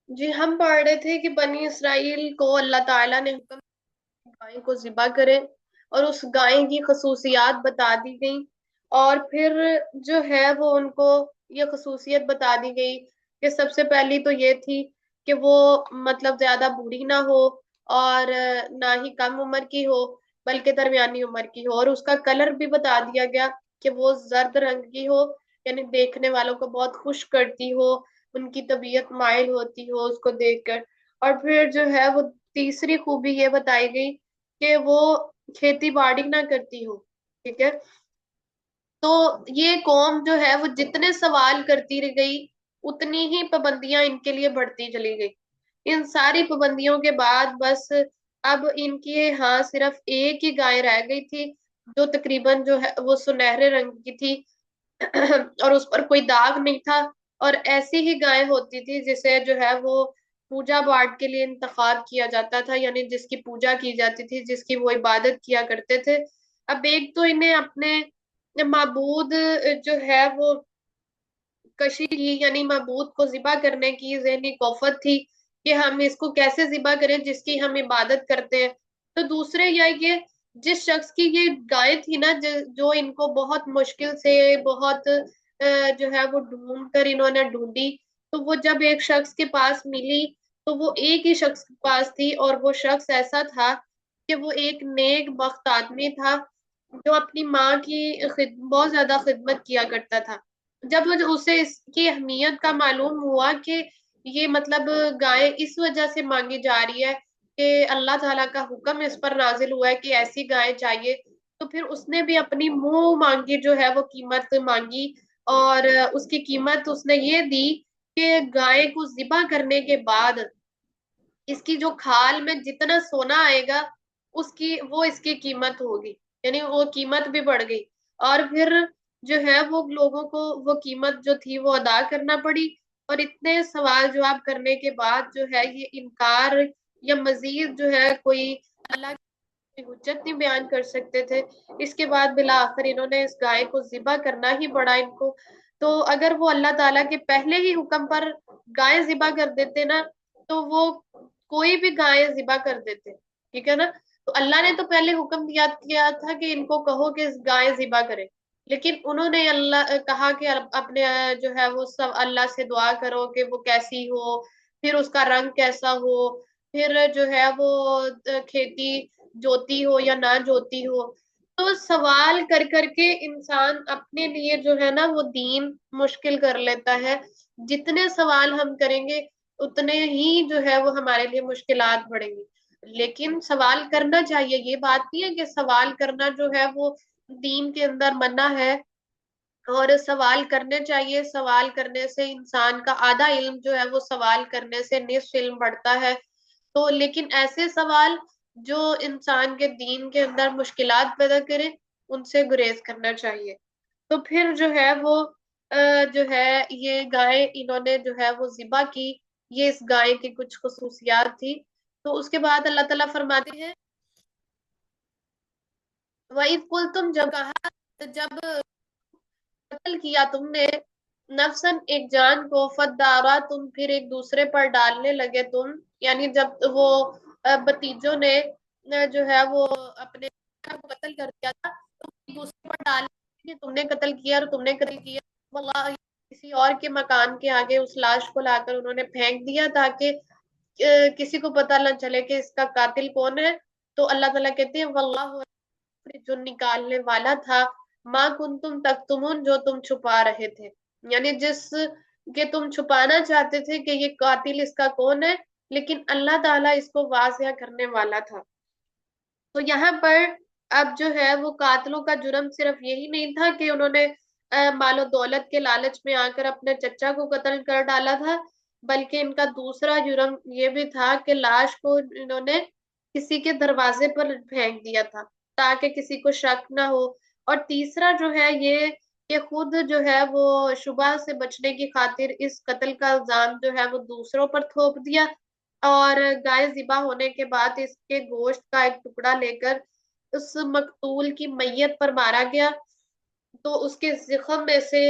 جی ہم پڑھ رہے تھے کہ بنی اسرائیل کو اللہ تعالیٰ نے حکم گائے کو ذبح کرے، اور اس گائے کی خصوصیات بتا دی گئی، اور پھر جو ہے وہ ان کو یہ خصوصیت بتا دی گئی کہ سب سے پہلی تو یہ تھی کہ وہ مطلب زیادہ بوڑھی نہ ہو، اور نہ ہی کم عمر کی ہو، بلکہ درمیانی عمر کی ہو، اور اس کا کلر بھی بتا دیا گیا کہ وہ زرد رنگ کی ہو، یعنی دیکھنے والوں کو بہت خوش کرتی ہو، ان کی طبیعت مائل ہوتی ہو اس کو دیکھ کر۔ اور پھر جو ہے وہ تیسری خوبی یہ بتائی گئی کہ وہ کھیتی باڑی نہ کرتی ہو، ٹھیک ہے۔ تو یہ قوم جو ہے وہ جتنے سوال کرتی رہ گئی، اتنی ہی پابندیاں ان کے لیے بڑھتی چلی گئی۔ ان ساری پابندیوں کے بعد بس اب ان کی ہاں صرف ایک ہی گائے رہ گئی تھی، جو تقریباً جو ہے وہ سنہرے رنگ کی تھی اور اس پر کوئی داغ نہیں تھا، اور ایسی ہی گائے ہوتی تھی جسے جو ہے وہ پوجا پاٹ کے لیے انتخاب کیا جاتا تھا، یعنی جس کی پوجا کی جاتی تھی، جس کی وہ عبادت کیا کرتے تھے۔ اب ایک تو انہیں اپنے معبود جو ہے وہ کشی کی، یعنی معبود کو ذبح کرنے کی ذہنی کوفت تھی کہ ہم اس کو کیسے ذبح کریں جس کی ہم عبادت کرتے ہیں۔ تو دوسرے یہ جس شخص کی یہ گائے تھی نا، جو ان کو بہت مشکل سے بہت جو ہے وہ ڈھونڈ کر انہوں نے ڈھونڈی، تو وہ جب ایک شخص کے پاس ملی تو وہ ایک ہی شخص کے پاس تھی، اور وہ شخص ایسا تھا کہ وہ ایک نیک بخت آدمی تھا جو اپنی ماں کی بہت زیادہ خدمت کیا کرتا تھا۔ جب اسے اس کی اہمیت کا معلوم ہوا کہ یہ مطلب گائے اس وجہ سے مانگی جا رہی ہے کہ اللہ تعالیٰ کا حکم اس پر نازل ہوا ہے کہ ایسی گائے چاہیے، تو پھر اس نے بھی اپنی منہ مانگی جو ہے وہ قیمت مانگی، اور اس کی قیمت اس نے یہ دی کہ گائے کو ذبح کرنے کے بعد اس کی جو کھال میں جتنا سونا آئے گا اس کی قیمت ہوگی، یعنی وہ قیمت بھی بڑھ گئی، اور پھر جو ہے وہ لوگوں کو وہ قیمت جو تھی وہ ادا کرنا پڑی، اور اتنے سوال جواب کرنے کے بعد جو ہے یہ انکار یا مزید جو ہے کوئی اللہ کی حجت نہیں بیان کر سکتے تھے۔ اس کے بعد بالآخر انہوں نے اس گائے کو ذبح کرنا ہی پڑا ان کو۔ تو اگر وہ اللہ تعالیٰ کے پہلے ہی حکم پر گائے ذبح کر دیتے نا، تو وہ کوئی بھی گائے ذبح کر دیتے، ٹھیک ہے نا۔ تو اللہ نے تو پہلے حکم کیا تھا کہ ان کو کہو کہ اس گائے ذبح کرے، لیکن انہوں نے اللہ کہا کہ اپنے جو ہے وہ سب اللہ سے دعا کرو کہ وہ کیسی ہو، پھر اس کا رنگ کیسا ہو، پھر جو ہے وہ کھیتی جوتی ہو یا نہ جوتی ہو۔ تو سوال کر کر کے انسان اپنے لیے جو ہے نا وہ دین مشکل کر لیتا ہے۔ جتنے سوال ہم کریں گے اتنے ہی جو ہے وہ ہمارے لیے مشکلات بڑھیں گی۔ لیکن سوال کرنا چاہیے، یہ بات نہیں ہے کہ سوال کرنا جو ہے وہ دین کے اندر منع ہے، اور سوال کرنے چاہیے، سوال کرنے سے انسان کا آدھا علم جو ہے وہ سوال کرنے سے نصف علم بڑھتا ہے۔ تو لیکن ایسے سوال جو انسان کے دین کے اندر مشکلات پیدا کرے، ان سے گریز کرنا چاہیے۔ تو پھر جو ہے وہ جو ہے یہ گائے انہوں نے جو ہے وہ ذبح کی، یہ اس گائے کی کچھ خصوصیات تھی۔ تو اس کے بعد اللہ تعالیٰ فرماتے ہیں وَإِذْ قُلْتُمْ، جب کہا، جب قتل کیا تم نے نفسن ایک جان کو، فدارا تم پھر ایک دوسرے پر ڈالنے لگے تم، یعنی جب وہ بتیجوں نے جو ہے وہ اپنے کو قتل کر دیا تھا، تو ایک دوسرے پر ڈالنے کہ تم نے قتل کیا اور تم نے قتل کیا، واللہ کسی اور کے مکان کے آگے اس لاش کو لا کر انہوں نے پھینک دیا تاکہ کسی کو پتہ نہ چلے کہ اس کا قاتل کون ہے۔ تو اللہ تعالیٰ کہتے ہیں واللہ جو نکالنے والا تھا ماں کن تم تک تمون، جو تم چھپا رہے تھے، یعنی جس کہ تم چھپانا چاہتے تھے کہ یہ قاتل اس کا کون ہے، لیکن اللہ تعالیٰ اس کو واضح کرنے والا تھا۔ تو یہاں پر اب جو ہے وہ قاتلوں کا جرم صرف یہی نہیں تھا کہ انہوں نے مال و دولت کے لالچ میں آ کر اپنے چچا کو قتل کر ڈالا تھا، بلکہ ان کا دوسرا جرم یہ بھی تھا کہ لاش کو انہوں نے کسی کے دروازے پر پھینک دیا تھا تاکہ کسی کو شک نہ ہو، اور تیسرا جو ہے یہ کہ خود جو ہے وہ شبہ سے بچنے کی خاطر اس قتل کا الزام جو ہے وہ دوسروں پر تھوپ دیا، اور گائے ذبح ہونے کے بعد اس کے گوشت کا ایک ٹکڑا لے کر اس مقتول کی میت پر مارا گیا، تو اس کے زخم میں سے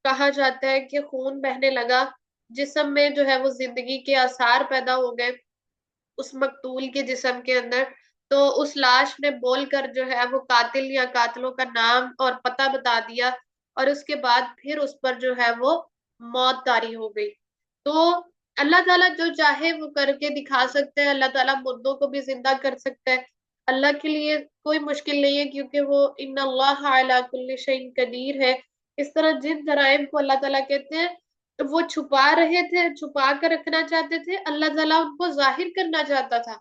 کہا جاتا ہے کہ خون بہنے لگا، جسم میں جو ہے وہ زندگی کے آثار پیدا ہو گئے اس مقتول کے جسم کے اندر، تو اس لاش نے بول کر جو ہے وہ قاتل یا قاتلوں کا نام اور پتہ بتا دیا، اور اس کے بعد پھر اس پر جو ہے وہ موت طاری ہو گئی۔ تو اللہ تعالیٰ جو چاہے وہ کر کے دکھا سکتے ہیں، اللہ تعالیٰ مردوں کو بھی زندہ کر سکتا ہے، اللہ کے لیے کوئی مشکل نہیں ہے، کیونکہ وہ ان اللہ علی کل شیء قدیر ہے۔ اس طرح جن جرائم کو اللہ تعالیٰ کہتے ہیں وہ چھپا رہے تھے، چھپا کر رکھنا چاہتے تھے، اللہ تعالیٰ ان کو ظاہر کرنا چاہتا تھا۔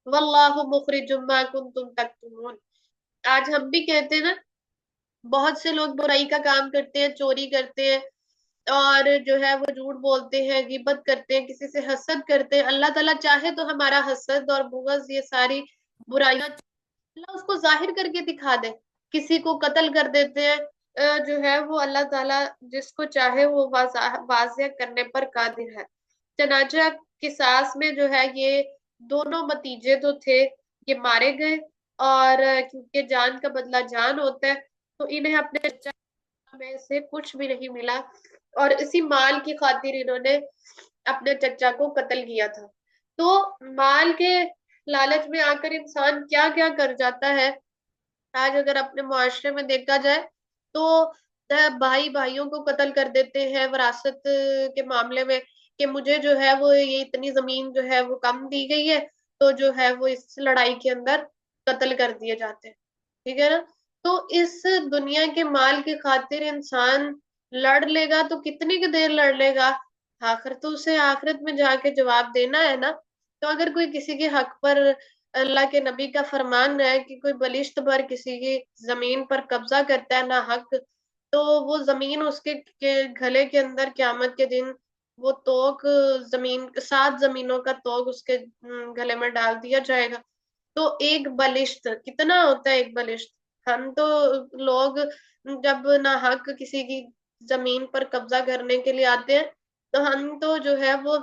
واللہ مخرج ما کنتم تکتمون۔ آج ہم بھی کہتے ہیں نا، بہت سے لوگ برائی کا کام کرتے ہیں، چوری کرتے ہیں، اور جو ہے وہ جھوٹ بولتے ہیں، غیبت کرتے ہیں، کسی سے حسد کرتے ہیں۔ اللہ تعالیٰ چاہے تو ہمارا حسد اور بغض، یہ ساری برائیاں اللہ اس کو ظاہر کر کے دکھا دے، کسی کو قتل کر دیتے ہیں، جو ہے وہ اللہ تعالیٰ جس کو چاہے وہ واضح کرنے پر قادر ہے۔ چنانچہ قصاص میں جو ہے یہ دونوں بھتیجے تو تھے، یہ مارے گئے، اور کیونکہ جان کا بدلہ جان ہوتا ہے، تو انہیں اپنے چچا میں سے کچھ بھی نہیں ملا، اور اسی مال کی خاطر انہوں نے اپنے چچا کو قتل کیا تھا۔ تو مال کے لالچ میں آ کر انسان کیا کیا کر جاتا ہے۔ آج اگر اپنے معاشرے میں دیکھا جائے تو بھائی بھائیوں کو قتل کر دیتے ہیں وراثت کے معاملے میں، کہ مجھے جو ہے وہ یہ اتنی زمین جو ہے وہ کم دی گئی ہے، تو جو ہے وہ اس لڑائی کے اندر قتل کر دیے جاتے ہیں، ٹھیک ہے نا۔ تو اس دنیا کے مال کی خاطر انسان لڑ لے گا تو کتنی کی دیر لڑ لے گا، آخر تو اسے آخرت میں جا کے جواب دینا ہے نا۔ تو اگر کوئی کسی کے حق پر، اللہ کے نبی کا فرمان ہے کہ کوئی بلشت بھر کسی کی زمین پر قبضہ کرتا ہے نہ حق، تو وہ زمین اس کے گھلے کے اندر قیامت کے دن وہ توق، زمین 7 زمینوں کا توق اس کے گلے میں ڈال دیا جائے گا۔ تو ایک بلشت کتنا ہوتا ہے؟ ایک بلشت، ہم تو لوگ جب نہ حق کسی کی زمین پر قبضہ کرنے کے لیے آتے ہیں، تو ہم تو جو ہے وہ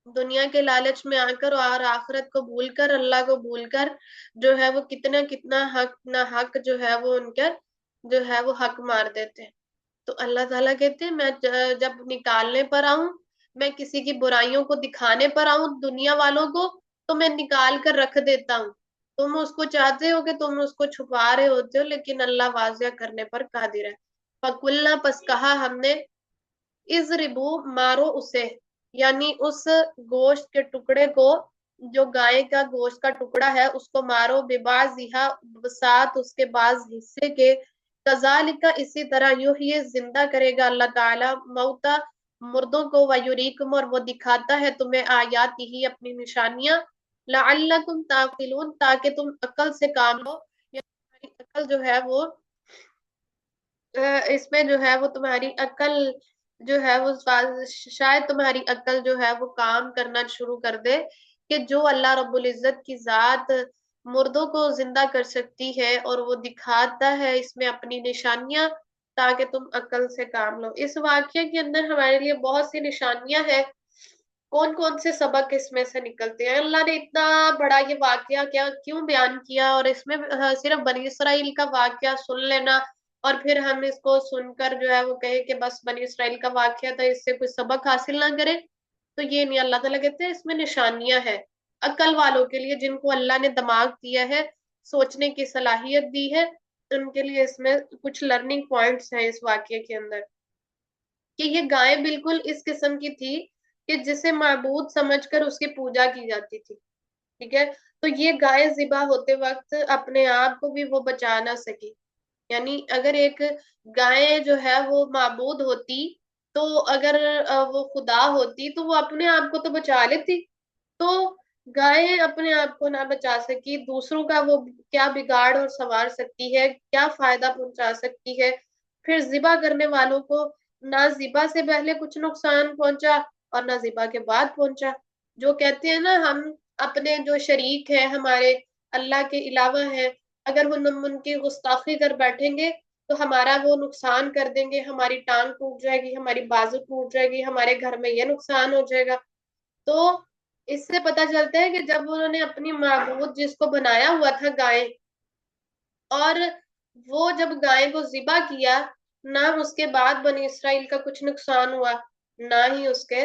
دنیا کے لالچ میں آ کر اور آخرت کو بھول کر، اللہ کو بھول کر، جو ہے وہ کتنا کتنا حق نہ حق جو ہے وہ ان کا جو ہے وہ حق مار دیتے ہیں۔ تو اللہ تعالیٰ کہتے ہیں میں جب نکالنے پر آؤں، میں کسی کی برائیوں کو دکھانے پر آؤں دنیا والوں کو، تو میں نکال کر رکھ دیتا ہوں۔ تم اس کو چاہتے ہو کہ تم اس کو چھپا رہے ہوتے ہو، لیکن اللہ واضح کرنے پر قادر ہے۔ فَقُلْنَا، پس کہا ہم نے، اضربو، مارو اسے، یعنی اس گوشت کے ٹکڑے کو، جو گائے کا گوشت کا ٹکڑا ہے اس کو مارو، ببعضھا، ساتھ اس کے بعض حصے کے، کذالک، اسی طرح، یحیی، زندہ کرے گا اللہ تعالی موتا، مردوں کو، ویریکم، اور وہ دکھاتا ہے تمہیں، آیاتہ، اپنی نشانیاں، لعلکم تعقلون، تاکہ تم عقل سے کام لو، یا تمہاری عقل جو ہے وہ اس میں جو ہے وہ تمہاری عقل جو ہے وہ شاید تمہاری عقل جو ہے وہ کام کرنا شروع کر دے، کہ جو اللہ رب العزت کی ذات مردوں کو زندہ کر سکتی ہے، اور وہ دکھاتا ہے اس میں اپنی نشانیاں، تاکہ تم عقل سے کام لو۔ اس واقعے کے اندر ہمارے لیے بہت سی نشانیاں ہیں۔ کون کون سے سبق اس میں سے نکلتے ہیں؟ اللہ نے اتنا بڑا یہ واقعہ کیوں بیان کیا، اور اس میں صرف بنی اسرائیل کا واقعہ سن لینا اور پھر ہم اس کو سن کر جو ہے وہ کہے کہ بس بنی اسرائیل کا واقعہ تھا، اس سے کوئی سبق حاصل نہ کرے، تو یہ نہیں۔ اللہ تعالیٰ کہتے ہیں اس میں نشانیاں ہیں عقل والوں کے لیے، جن کو اللہ نے دماغ دیا ہے، سوچنے کی صلاحیت دی ہے، ان کے لیے اس میں کچھ لرننگ پوائنٹس ہیں اس واقعے کے اندر، کہ یہ گائے بالکل اس قسم کی تھی کہ جسے معبود سمجھ کر اس کی پوجا کی جاتی تھی، ٹھیک ہے۔ تو یہ گائے ذبح ہوتے وقت اپنے آپ کو بھی وہ بچا نہ سکی، یعنی اگر ایک گائے جو ہے وہ معبود ہوتی، تو اگر وہ خدا ہوتی تو وہ اپنے آپ کو تو بچا لیتی، تو گائے اپنے آپ کو نہ بچا سکی، دوسروں کا وہ کیا بگاڑ اور سنوار سکتی ہے، کیا فائدہ پہنچا سکتی ہے، پھر ذبح کرنے والوں کو نہ ذبح سے پہلے کچھ نقصان پہنچا اور نہ ذبح کے بعد پہنچا۔ جو کہتے ہیں نا، ہم اپنے جو شریک ہیں ہمارے اللہ کے علاوہ ہیں، اگر ہم ان کی گستاخی کر بیٹھیں گے تو ہمارا وہ نقصان کر دیں گے، ہماری ٹانگ ٹوٹ جائے گی، ہماری بازو ٹوٹ جائے گی، ہمارے گھر میں یہ نقصان ہو جائے گا۔ تو اس سے پتہ چلتا ہے کہ جب انہوں نے اپنی معبود جس کو بنایا ہوا تھا گائے، اور وہ جب گائے کو ذبح کیا، نہ اس کے بعد بنی اسرائیل کا کچھ نقصان ہوا، نہ ہی اس کے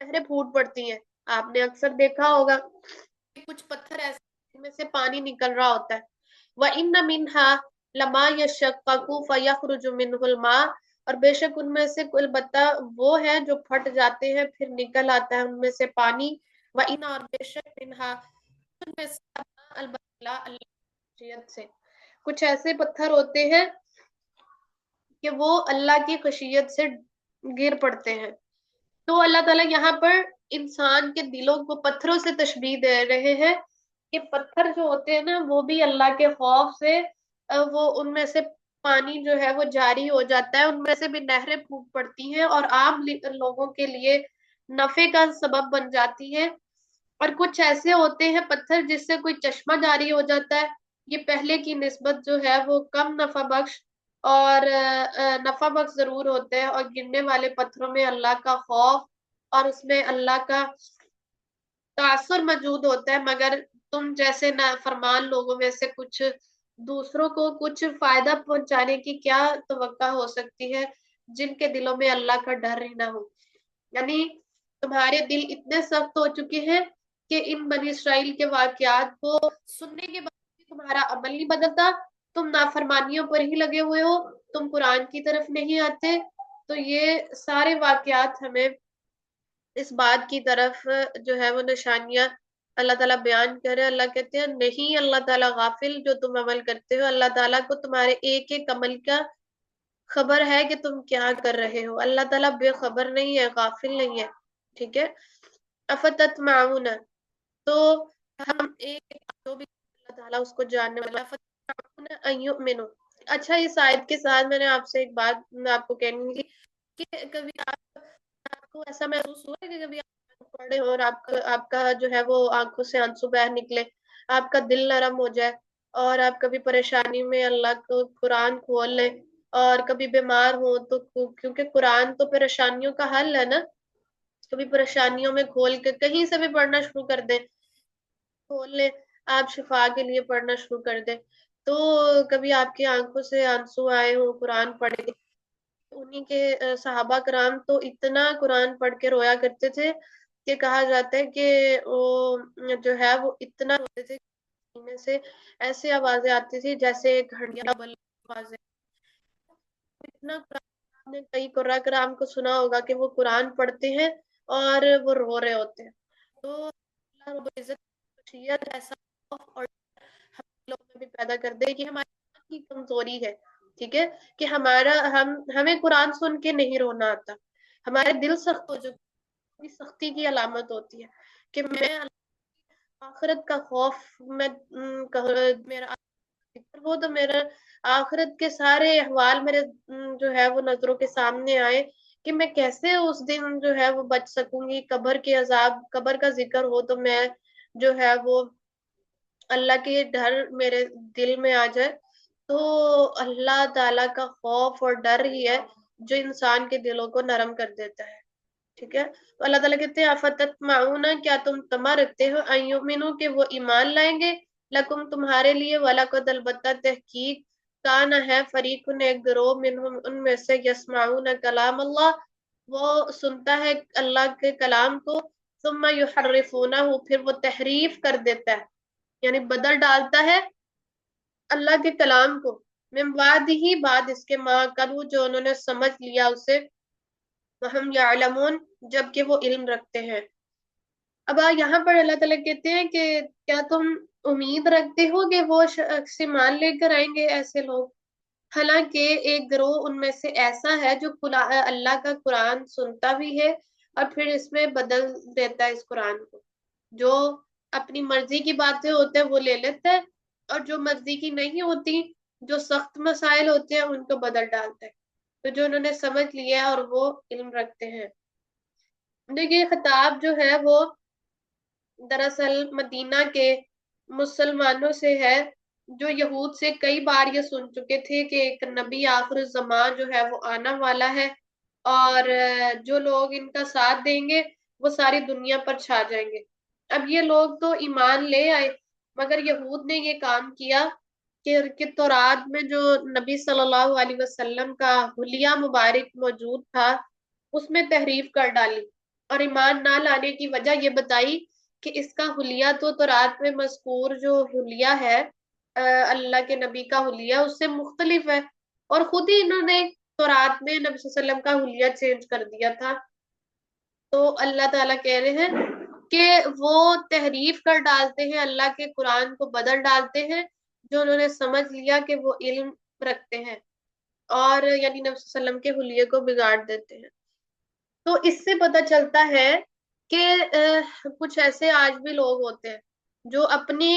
نہریں پھوٹ پڑتی ہیں. آپ نے اکثر دیکھا ہوگا کہ کچھ پتھر ایسے جن میں سے پانی نکل رہا ہوتا ہے. وَإِنَّ مِنْهَا لَمَا يَشَّقَّقُ فَيَخْرُجُ مِنْهُ الْمَاءُ، اور بے شک ان میں سے البتہ وہ ہے جو پھٹ جاتے ہیں پھر نکل آتا ہے ان میں سے پانی. وَإِنَّ، اور بے شک مِنْهَا ان میں سے البتہ اللہ کی خشیت سے کچھ ایسے پتھر ہوتے ہیں کہ وہ اللہ کی خشیت سے گر پڑتے ہیں. تو اللہ تعالیٰ یہاں پر انسان کے دلوں کو پتھروں سے تشبیہ دے رہے ہیں کہ پتھر جو ہوتے ہیں نا وہ بھی اللہ کے خوف سے وہ ان میں سے پانی جو ہے وہ جاری ہو جاتا ہے، ان میں سے بھی نہریں پھوٹ پڑتی ہیں اور عام لوگوں کے لیے نفع کا سبب بن جاتی ہیں. اور کچھ ایسے ہوتے ہیں پتھر جس سے کوئی چشمہ جاری ہو جاتا ہے، یہ پہلے کی نسبت جو ہے وہ کم نفع بخش اور نفع بخش ضرور ہوتے ہیں. اور گرنے والے پتھروں میں اللہ کا خوف اور اس میں اللہ کا تاثر موجود ہوتا ہے، مگر تم جیسے نافرمان لوگوں میں سے کچھ دوسروں کو کچھ فائدہ پہنچانے کی کیا توقع ہو سکتی ہے جن کے دلوں میں اللہ کا ڈر ہی نہ ہو. یعنی تمہارے دل اتنے سخت ہو چکے ہیں کہ ان بنی اسرائیل کے واقعات کو سننے کے بعد بھی تمہارا عمل نہیں بدلتا، تم نافرمانیوں پر ہی لگے ہوئے ہو، تم قرآن کی طرف نہیں آتے. تو یہ سارے واقعات ہمیں اس بات کی طرف جو ہے وہ نشانیاں اللہ تعالیٰ بیان کرے. اللہ کہتے ہیں نہیں اللہ تعالیٰ غافل جو تم عمل کرتے ہو، اللہ تعالیٰ کو تمہارے ایک ایک عمل کا خبر ہے کہ تم کیا کر رہے ہو. اللہ تعالیٰ بے خبر نہیں ہے، غافل نہیں ہے. ٹھیک ہے. افتطمعون، تو ہم ایک جو بھی اللہ تعالیٰ اس کو جاننے والا ہے. افتطمعون ان یؤمنوا. اچھا اس آیت کے ساتھ میں نے آپ سے ایک بات آپ کو کہنی تھی کہ کبھی آپ کو ایسا محسوس ہوا ہے کہ کبھی آپ پڑھے اور آپ کا جو ہے وہ آنکھوں سے آنسو بہہ نکلے، آپ کا دل نرم ہو جائے اور آپ کبھی پریشانی میں اللہ کو قرآن کھول لیں، اور کبھی بیمار ہو تو کیونکہ قرآن تو پریشانیوں کا حل ہے نا، کبھی پریشانیوں میں کھول کے کہیں سے بھی پڑھنا شروع کر دیں، کھول لیں آپ شفا کے لیے پڑھنا شروع کر دیں. تو کبھی آپ کی آنکھوں سے آنسو آئے ہوں قرآن پڑھے. انہی کے صحابہ کرام تو اتنا قرآن پڑھ کے رویا کرتے تھے کہ کہا جاتا ہے کہ وہ جو ہے وہ اتنا روتے تھے سینے سے ایسی آوازیں آتی تھی جیسے گھڑیاں بل آوازیں. اتنا قرآن نے کئی قرآن کرام کو سنا ہوگا کہ وہ قرآن پڑھتے ہیں اور وہ رو رہے ہوتے ہیں. تو اللہ رب العزت کی خشیت ایسا خوف اور ہم لوگوں میں بھی پیدا کر دے کہ ہماری ایمان کی کمزوری ہے. ٹھیک ہے کہ ہمیں قرآن سن کے نہیں رونا آتا، ہمارے دل سخت ہو جو سختی کی علامت ہوتی ہے کہ میں آخرت کا خوف میں میرا وہ تو میرا آخرت کے سارے احوال میرے جو ہے وہ نظروں کے سامنے آئے کہ میں کیسے اس دن جو ہے وہ بچ سکوں گی. قبر کے عذاب، قبر کا ذکر ہو تو میں جو ہے وہ اللہ کے ڈر میرے دل میں آ جائے. تو اللہ تعالیٰ کا خوف اور ڈر ہی ہے جو انسان کے دلوں کو نرم کر دیتا ہے. ٹھیک ہے. تو اللہ تعالیٰ کہتے ہیں افتطمعون، کیا تم طمع رکھتے ہو ان یؤمنوا کہ وہ ایمان لائیں گے، لکم تمہارے لیے، وَلَقَدْ البتہ تحقیق کان ہے فریقن ایک گروہ منہم ان میں سے یسمعون کلام اللہ، وہ سنتا ہے اللہ کے کلام کو، ثم یحرفونہ پھر وہ تحریف کر دیتا ہے یعنی بدل ڈالتا ہے اللہ کے کلام کو، من بعد ہی بعد اس کے ما کرو جو انہوں نے سمجھ لیا اسے، وہم یعلمون جبکہ وہ علم رکھتے ہیں. اب یہاں پر اللہ تعالیٰ کہتے ہیں کہ کیا تم امید رکھتے ہو کہ وہ شخص ایمان لے کر آئیں گے ایسے لوگ، حالانکہ ایک گروہ ان میں سے ایسا ہے جو اللہ کا قرآن سنتا بھی ہے اور پھر اس میں بدل دیتا ہے اس قرآن کو، جو اپنی مرضی کی باتیں ہوتے ہیں وہ لے لیتا ہے اور جو مرضی کی نہیں ہوتی، جو سخت مسائل ہوتے ہیں ان کو بدل ڈالتا ہے. تو جو انہوں نے سمجھ لیا ہے اور وہ علم رکھتے ہیں. دیکھیے خطاب جو ہے وہ دراصل مدینہ کے مسلمانوں سے ہے جو یہود سے کئی بار یہ سن چکے تھے کہ ایک نبی آخر الزمان جو ہے وہ آنا والا ہے اور جو لوگ ان کا ساتھ دیں گے وہ ساری دنیا پر چھا جائیں گے. اب یہ لوگ تو ایمان لے آئے مگر یہود نے یہ کام کیا کہ تورات میں جو نبی صلی اللہ علیہ وسلم کا حلیہ مبارک موجود تھا اس میں تحریف کر ڈالی. اور ایمان نہ لانے کی وجہ یہ بتائی کہ اس کا حلیہ تو تورات میں مذکور جو حلیہ ہے اللہ کے نبی کا حلیہ اس سے مختلف ہے، اور خود ہی انہوں نے تورات میں نبی صلی اللہ علیہ وسلم کا حلیہ چینج کر دیا تھا۔ تو اللہ تعالیٰ کہہ رہے ہیں کہ وہ تحریف کر ڈالتے ہیں، اللہ کے قرآن کو بدل ڈالتے ہیں، جو انہوں نے سمجھ لیا کہ وہ علم رکھتے ہیں، اور یعنی نبی صلی اللہ علیہ وسلم کے حلیے کو بگاڑ دیتے ہیں۔ تو اس سے پتہ چلتا ہے کہ کچھ ایسے آج بھی لوگ ہوتے ہیں جو اپنی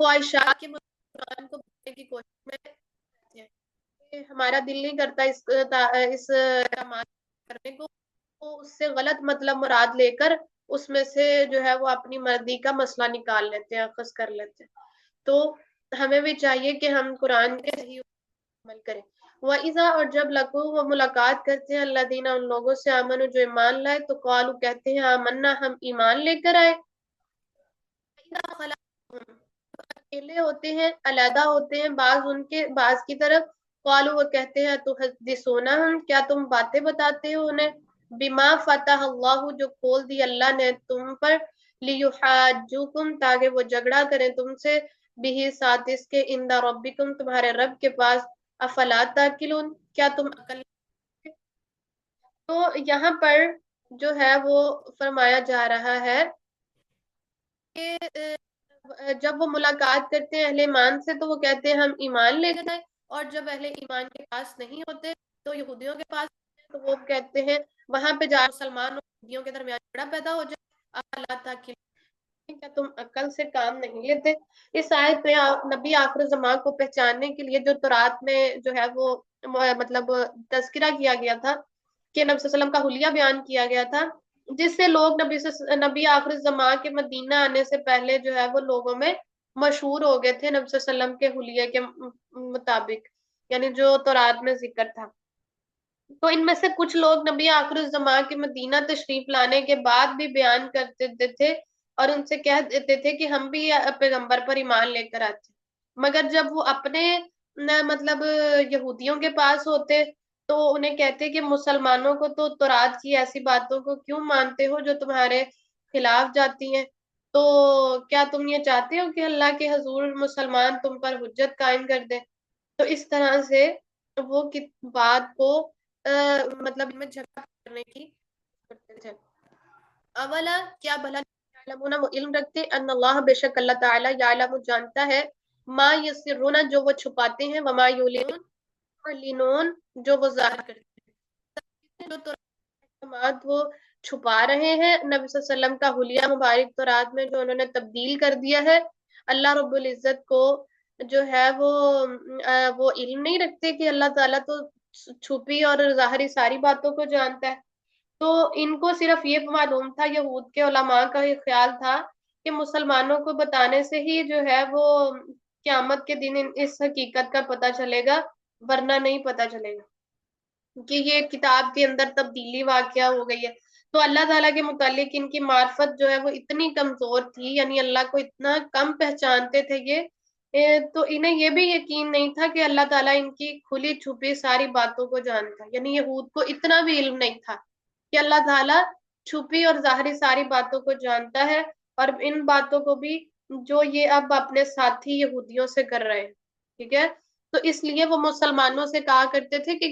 خواہشات کے مطابق قرآن کو پڑھنے کی کوشش میں رہتے ہیں، کہ ہمارا دل نہیں کرتا اس اعمال کرنے کو، وہ اس سے غلط مطلب مراد لے کر اس میں سے جو ہے وہ اپنی مرضی کا مسئلہ نکال لیتے ہیں، اخذ کر لیتے ہیں۔ تو ہمیں بھی چاہیے کہ ہم قرآن کے صحیح عمل کریں۔ وَإِذَا اور جب لقو وہ ملاقات کرتے ہیں اللہ دینا ان لوگوں سے آمنو جو ایمان لائے، تو قالو کہتے ہیں آمنا ہم ایمان لے کر آئے۔ وَإِذَا خَلَا اکیلے ہوتے ہیں، علیحدہ ہوتے ہیں بعض ان کے بعض کی طرف، قالو وہ کہتے ہیں تحدثونہم کیا تم باتیں بتاتے ہو انہیں، بما فتح اللہ جو کھول دی اللہ نے تم پر، لیحاجوکم تاکہ وہ جھگڑا کریں تم سے، بھی ساتھ اس کے عند ربکم تمہارے رب کے پاس، افلا تاکلون کیا تم عقل نہیں رکھتے؟ تو یہاں پر جو ہے وہ فرمایا جا رہا ہے کہ جب وہ ملاقات کرتے ہیں اہل ایمان سے تو وہ کہتے ہیں ہم ایمان لے گئے، اور جب اہل ایمان کے پاس نہیں ہوتے تو یہودیوں کے پاس ہوتے ہیں، تو وہ کہتے ہیں وہاں پہ جا مسلمان اور یہودیوں کے درمیان جھگڑا پیدا ہو جائے، افلا تاکلون کیا تم عقل سے کام نہیں لیتے؟ اس آیت میں نبی آخر الزمان کو پہچاننے کے لیے جو تورات میں جو ہے وہ مطلب تذکرہ کیا گیا تھا، کہ نبی صلی اللہ علیہ وسلم کا حلیہ بیان کیا گیا تھا، جس سے لوگ نبی آخر الزمان کے مدینہ آنے سے پہلے جو ہے وہ لوگوں میں مشہور ہو گئے تھے نبی صلی اللہ علیہ وسلم کے حلیے کے مطابق، یعنی جو تورات میں ذکر تھا۔ تو ان میں سے کچھ لوگ نبی آخر الزمان کے مدینہ تشریف لانے کے بعد بھی بیان کر دیتے تھے اور ان سے کہہ دیتے تھے کہ ہم بھی پیغمبر پر ایمان لے کر آتے، مگر جب وہ اپنے مطلب یہودیوں کے پاس ہوتے تو انہیں کہتے کہ مسلمانوں کو تو تورات کی ایسی باتوں کو کیوں مانتے ہو جو تمہارے خلاف جاتی ہیں، تو کیا تم یہ چاہتے ہو کہ اللہ کے حضور مسلمان تم پر حجت قائم کر دے؟ تو اس طرح سے وہ بات کو مطلب میں جھگڑا کرنے کی کرتے تھے۔ اولا کیا بھلا یعلمون وہ علم رکھتے ان اللہ بے شک اللہ تعالی یعلم جانتا ہے ما یسرون جو وہ چھپاتے ہیں، وما یعلنون جو وہ ظاہر کرتے ہیں، جو احکامات وہ چھپا رہے ہیں نبی صلی اللہ علیہ وسلم کا حلیہ مبارک تورات میں جو انہوں نے تبدیل کر دیا ہے، اللہ رب العزت کو جو ہے وہ علم نہیں رکھتے کہ اللہ تعالیٰ تو چھپی اور ظاہری ساری باتوں کو جانتا ہے۔ تو ان کو صرف یہ معلوم تھا، یہود کے علماء کا یہ خیال تھا کہ مسلمانوں کو بتانے سے ہی جو ہے وہ قیامت کے دن اس حقیقت کا پتہ چلے گا، ورنہ نہیں پتہ چلے گا کہ یہ کتاب کے اندر تبدیلی واقعہ ہو گئی ہے۔ تو اللہ تعالیٰ کے متعلق ان کی معرفت جو ہے وہ اتنی کمزور تھی، یعنی اللہ کو اتنا کم پہچانتے تھے تو انہیں یہ بھی یقین نہیں تھا کہ اللہ تعالیٰ ان کی کھلی چھپی ساری باتوں کو جانتا ہے، یعنی یہود کو اتنا بھی علم نہیں تھا کہ اللہ تعالیٰ چھپی اور ظاہری ساری باتوں کو جانتا ہے، اور ان باتوں کو بھی جو یہ اب اپنے ساتھی یہودیوں سے کر رہے ہیں، ٹھیک ہے؟ تو اس لیے وہ مسلمانوں سے کہا کرتے تھے کہ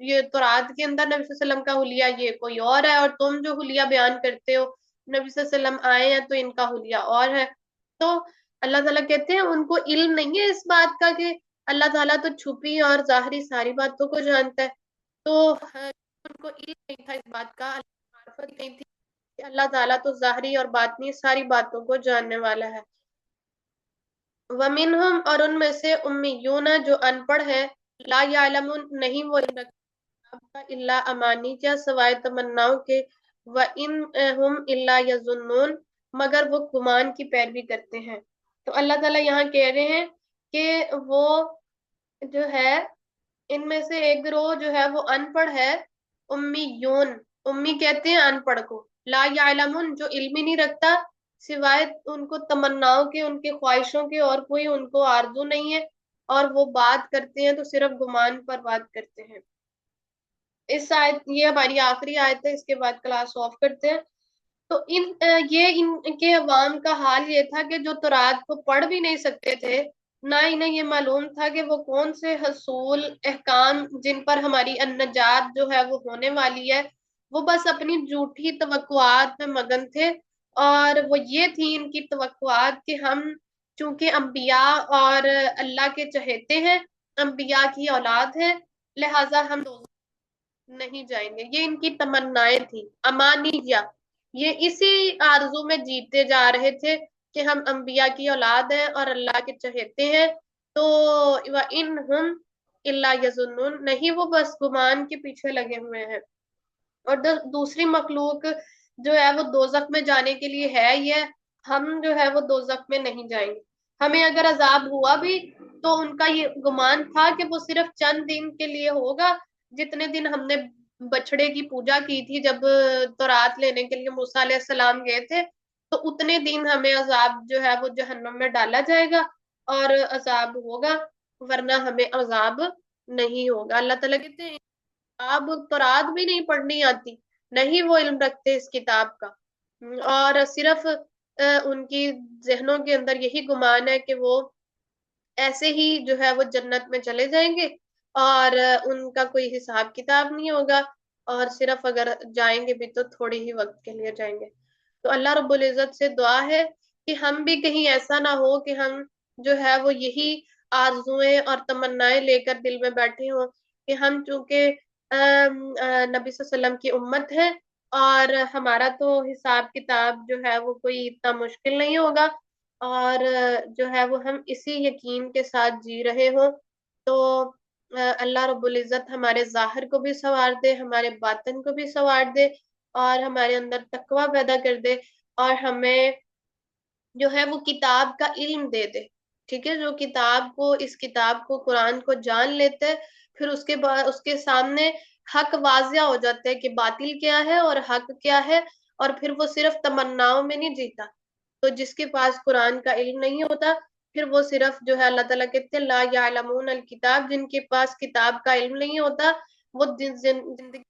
یہ تورات کے اندر نبی صلی اللہ علیہ وسلم کا حلیہ یہ کوئی اور ہے، اور تم جو حلیہ بیان کرتے ہو نبی صلی اللہ علیہ وسلم آئے ہیں تو ان کا حلیہ اور ہے۔ تو اللہ تعالیٰ کہتے ہیں ان کو علم نہیں ہے اس بات کا کہ اللہ تعالیٰ تو چھپی اور ظاہری ساری باتوں کو جانتا ہے۔ تو ان کو علم نہیں تھا اس بات کا، معرفت نہیں تھی کہ اللہ تعالیٰ تو ظاہری اور باطنی ساری باتوں کو جاننے والا ہے۔ وَمِنْهُمْ اور ان میں سے امیون جو ان پڑھ ہے، لا یعلمون نہیں وہ علم رکھتے الا امانی کیا سوائے تمناؤں کے، وَإِنْ هُمْ إِلَّا يَظُنُّونَ مگر وہ گمان کی پیروی کرتے ہیں۔ تو اللہ تعالیٰ یہاں کہہ رہے ہیں کہ وہ جو ہے ان میں سے ایک گروہ جو ہے وہ ان پڑھ ہے، امیون، امی کہتے ہیں ان پڑھ کو، لا یعلمون جو علم ہی نہیں رکھتا سوائے ان کو تمناؤں کے، ان کے خواہشوں کے، اور کوئی ان کو آرزو نہیں ہے، اور وہ بات کرتے ہیں تو صرف گمان پر بات کرتے ہیں۔ اس آیت یہ ہماری آخری آیت ہے، اس کے بعد کلاس آف کرتے ہیں۔ تو ان کے عوام کا حال یہ تھا کہ جو تورات کو پڑھ بھی نہیں سکتے تھے، نہ انہیں یہ معلوم تھا کہ وہ کون سے حصول احکام جن پر ہماری النجات جو ہے وہ ہونے والی ہے، وہ بس اپنی جھوٹی توقعات میں مگن تھے۔ اور وہ یہ تھی ان کی توقعات کہ ہم چونکہ انبیاء اور اللہ کے چہیتے ہیں، انبیاء کی اولاد ہیں، لہٰذا ہم نہیں جائیں گے۔ یہ ان کی تمنائیں تھی، امانیہ، یہ اسی آرزو میں جیتے جا رہے تھے کہ ہم انبیاء کی اولاد ہیں اور اللہ کے چہیتے ہیں۔ تو وَإِنْ إِلَّا يَظُنُّونَ، نہیں وہ بس گمان کے پیچھے لگے ہوئے ہیں۔ اور دوسری مخلوق جو ہے وہ دوزخ میں جانے کے لیے ہے یہ، ہم جو ہے وہ دوزخ میں نہیں جائیں گے۔ ہمیں اگر عذاب ہوا بھی تو ان کا یہ گمان تھا کہ وہ صرف چند دن کے لیے ہوگا، جتنے دن ہم نے بچڑے کی پوجا کی تھی جب تورات لینے کے لیے موسیٰ علیہ السلام گئے تھے، تو اتنے دن ہمیں عذاب جو ہے وہ جہنم میں ڈالا جائے گا اور عذاب ہوگا، ورنہ ہمیں عذاب نہیں ہوگا۔ اللہ تعالیٰ کہتے ہیں اب تورات بھی نہیں پڑھنی آتی، نہیں وہ علم رکھتے اس کتاب کا، اور صرف ان کی ذہنوں کے اندر یہی گمان ہے کہ وہ ایسے ہی جو ہے وہ جنت میں چلے جائیں گے، اور ان کا کوئی حساب کتاب نہیں ہوگا، اور صرف اگر جائیں گے بھی تو تھوڑی ہی وقت کے لیے جائیں گے۔ تو اللہ رب العزت سے دعا ہے کہ ہم بھی کہیں ایسا نہ ہو کہ ہم جو ہے وہ یہی آرزویں اور تمنائیں لے کر دل میں بیٹھے ہوں کہ ہم چونکہ نبی صلی اللہ علیہ وسلم کی امت ہے، اور ہمارا تو حساب کتاب جو ہے وہ کوئی اتنا مشکل نہیں ہوگا، اور جو ہے وہ ہم اسی یقین کے ساتھ جی رہے ہوں۔ تو اللہ رب العزت ہمارے ظاہر کو بھی سنوار دے، ہمارے باطن کو بھی سنوار دے، اور ہمارے اندر تقوی پیدا کر دے، اور ہمیں جو ہے وہ کتاب کا علم دے دے، ٹھیک ہے، جو کتاب کو، اس کتاب کو، قرآن کو جان لیتے ہیں، پھر اس کے بعد اس کے سامنے حق واضح ہو جاتا ہے کہ باطل کیا ہے اور حق کیا ہے، اور پھر وہ صرف تمناؤں میں نہیں جیتا۔ تو جس کے پاس قرآن کا علم نہیں ہوتا، پھر وہ صرف جو ہے اللہ تعالیٰ کہتے ہیں لا یعلمون الکتاب، جن کے پاس کتاب کا علم نہیں ہوتا، وہ زندگی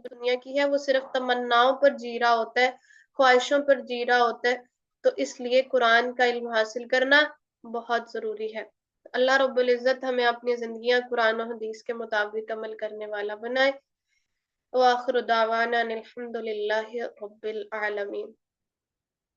دنیا کی ہے وہ صرف تمناؤں پر جی رہا ہوتا ہے، خواہشوں پر جی رہا ہوتا ہے۔ تو اس لیے قرآن کا علم حاصل کرنا بہت ضروری ہے۔ اللہ رب العزت ہمیں اپنی زندگیاں قرآن و حدیث کے مطابق عمل کرنے والا بنائے۔ وآخر دعوانا ان الحمد للہ رب العالمین۔